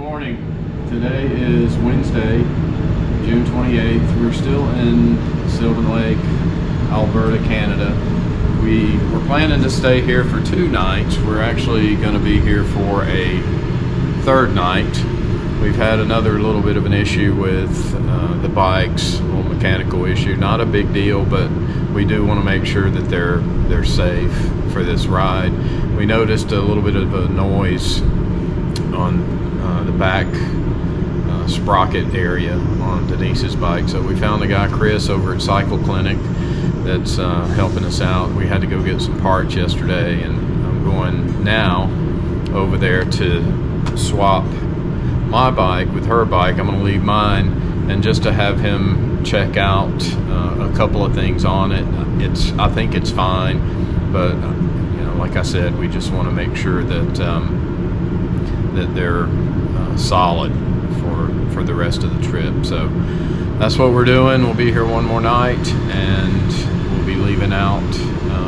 morning. Today is Wednesday, June 28th. We're still in Sylvan Lake, Alberta, Canada. We were planning to stay here for 2 nights. We're actually going to be here for a 3rd night. We've had another little bit of an issue with the bikes, a little mechanical issue. Not a big deal, but we do want to make sure that they're safe for this ride. We noticed a little bit of a noise on the back sprocket area on Denise's bike. So we found the guy Chris over at Cycle Clinic that's helping us out. We had to go get some parts yesterday, and I'm going now over there to swap my bike with her bike. I'm going to leave mine, and just to have him check out a couple of things on it. I think it's fine, but like I said, we just want to make sure that that they're solid for the rest of the trip. So that's what we're doing. We'll be here one more night, and we'll be leaving out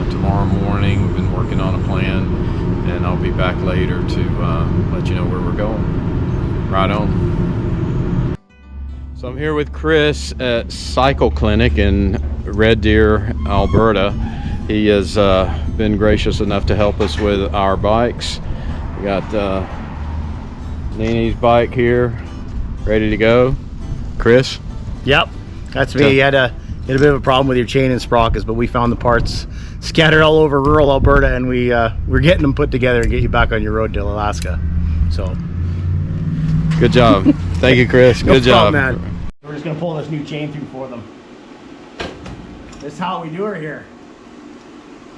tomorrow morning. We've been working on a plan, and I'll be back later to let you know where we're going. Right on. So I'm here with Chris at Cycle Clinic in Red Deer, Alberta. He has been gracious enough to help us with our bikes. We got Nene's bike here, ready to go. Chris? Yep, that's me. You had a bit of a problem with your chain and sprockets, but we found the parts scattered all over rural Alberta, and we're getting them put together and get you back on your road to Alaska. So, good job. Thank you, Chris. Good job, man. We're just gonna pull this new chain through for them. This is how we do it here.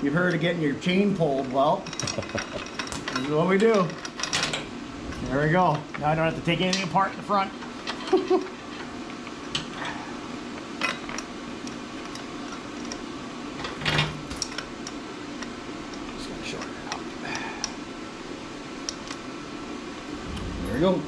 You've heard of getting your chain pulled. Well, this is what we do. There we go. Now I don't have to take anything apart in the front. Just gonna shorten it out. There we go.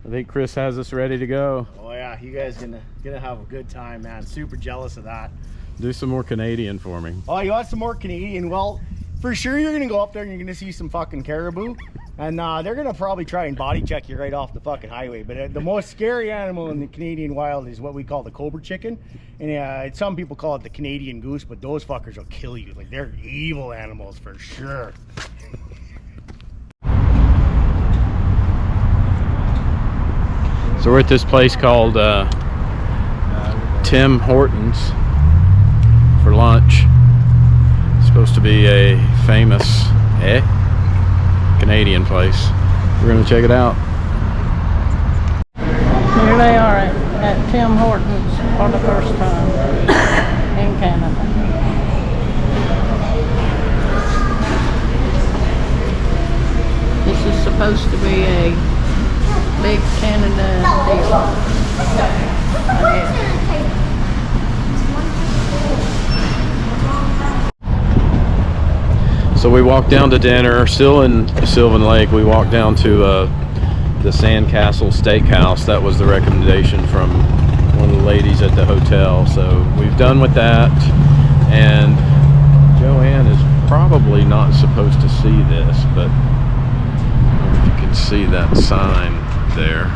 I think Chris has us ready to go. Oh yeah, you guys gonna have a good time, man. Super jealous of that. Do some more Canadian for me. Oh, you want some more Canadian? Well, for sure you're gonna go up there and you're gonna see some fucking caribou, and they're gonna probably try and body check you right off the fucking highway. But the most scary animal in the Canadian wild is what we call the cobra chicken, and some people call it the Canadian goose, but those fuckers will kill you. Like, they're evil animals for sure. So we're at this place called Tim Hortons for lunch. It's supposed to be a famous Canadian place. We're gonna check it out. Here they are at Tim Hortons for the first time in Canada. This is supposed to be a big Canada deal. So we walked down to dinner, still in Sylvan Lake. We walked down to the Sandcastle Steakhouse. That was the recommendation from one of the ladies at the hotel. So we've done with that, and Joanne is probably not supposed to see this, but I don't know if you can see that sign there.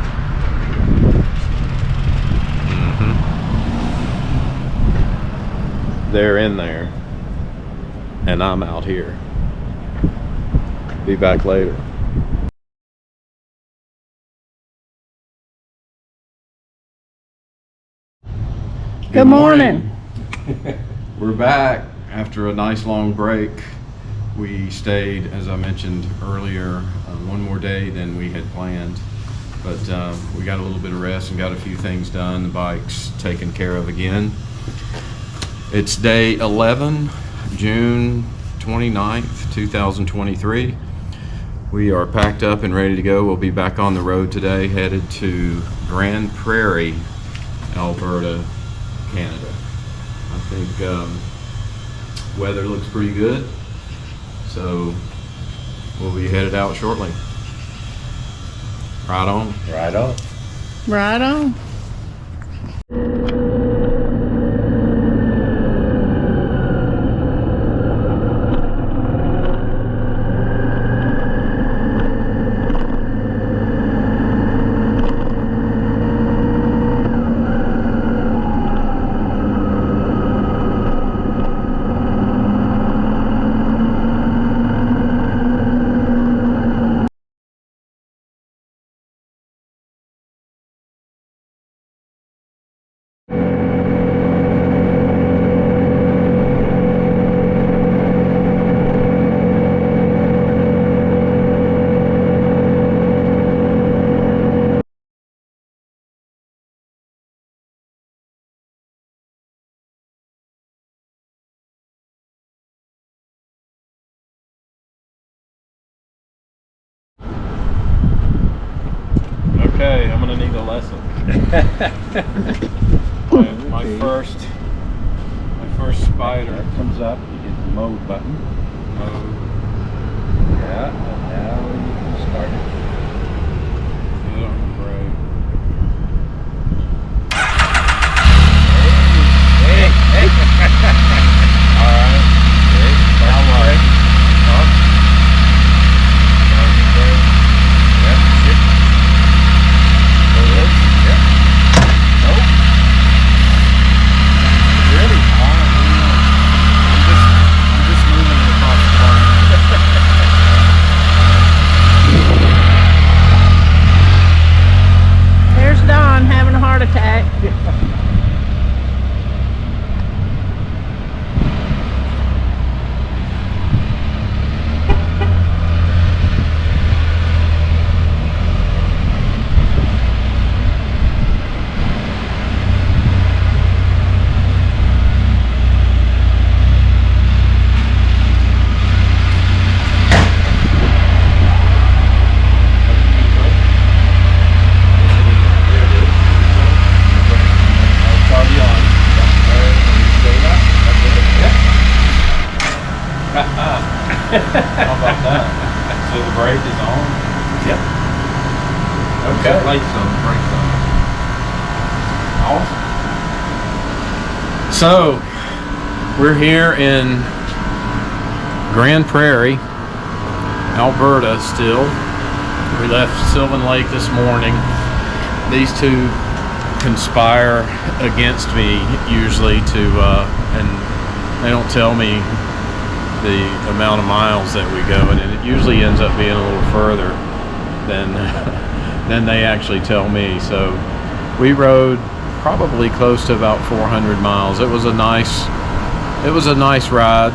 They're in there, and I'm out here. Be back later. Good morning. We're back after a nice long break. We stayed, as I mentioned earlier, one more day than we had planned, but we got a little bit of rest and got a few things done. The bike's taken care of again. It's day 11, June 29th, 2023. We are packed up and ready to go. We'll be back on the road today, headed to Prairie, Alberta, Canada. I think weather looks pretty good, so we'll be headed out shortly. Right on. Right on. Right on. Okay, I'm gonna need a lesson. my first spider. That comes up, you hit the mode button. Mode. Yeah, and now you can start it. Right. Hey, hey! Alright. Okay, now what? Up. Starting brake. Yep, shift. Go this. Yep. Nope. Really? I'm just moving it across the park. There's Don having a heart attack. How about that? So the brake is on? Yep. Okay. Lights on, brakes on. Awesome. So, we're here in Grand Prairie, Alberta still. We left Sylvan Lake this morning. These two conspire against me usually to, and they don't tell me the amount of miles that we go, and it usually ends up being a little further than they actually tell me. So we rode probably close to about 400 miles. It was a nice ride.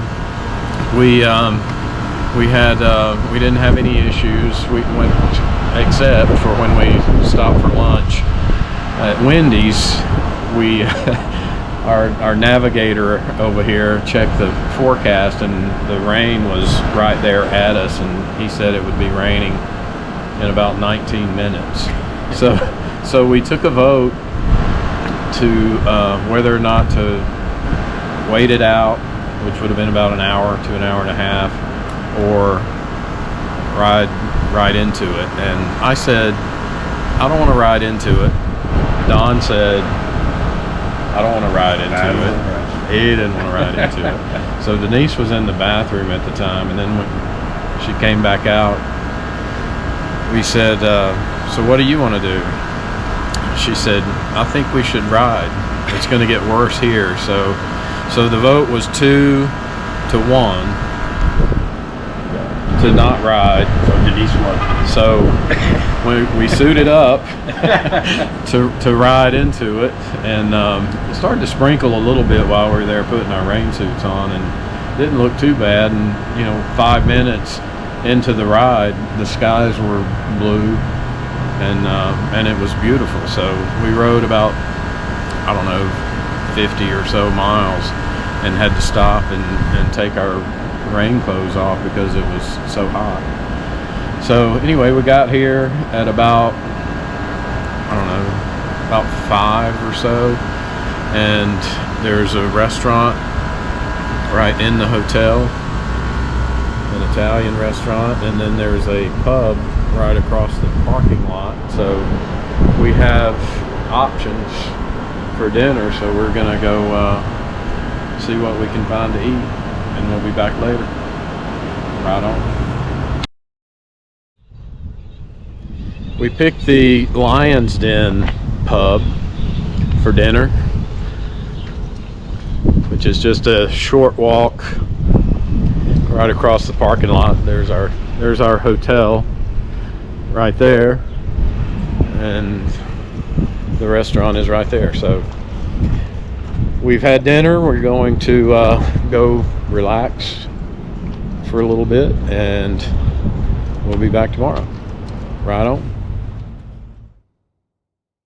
We didn't have any issues. We went, except for when we stopped for lunch at Wendy's. We our navigator over here checked the forecast, and the rain was right there at us, and he said it would be raining in about 19 minutes. So we took a vote to whether or not to wait it out, which would have been about an hour to an hour and a half, or ride into it. And I said, I don't want to ride into it. Don said, I don't want to ride into it. He didn't want to ride into it. So Denise was in the bathroom at the time, and then when she came back out, we said, so what do you want to do? She said, I think we should ride. It's going to get worse here. So the vote was 2-1 to not ride. So Denise won. So we suited up to ride into it, and it started to sprinkle a little bit while we were there putting our rain suits on, and didn't look too bad. And 5 minutes into the ride, the skies were blue, and it was beautiful. So we rode about, I don't know, 50 or so miles, and had to stop and take our rain clothes off because it was so hot. So anyway, we got here at about, I don't know, about 5 or so, and there's a restaurant right in the hotel, an Italian restaurant, and then there's a pub right across the parking lot. So we have options for dinner, so we're gonna go see what we can find to eat, and we'll be back later. Right on. We picked the Lion's Den pub for dinner, which is just a short walk right across the parking lot. There's our hotel right there, and the restaurant is right there. So we've had dinner. We're going to go relax for a little bit, and we'll be back tomorrow. Right on.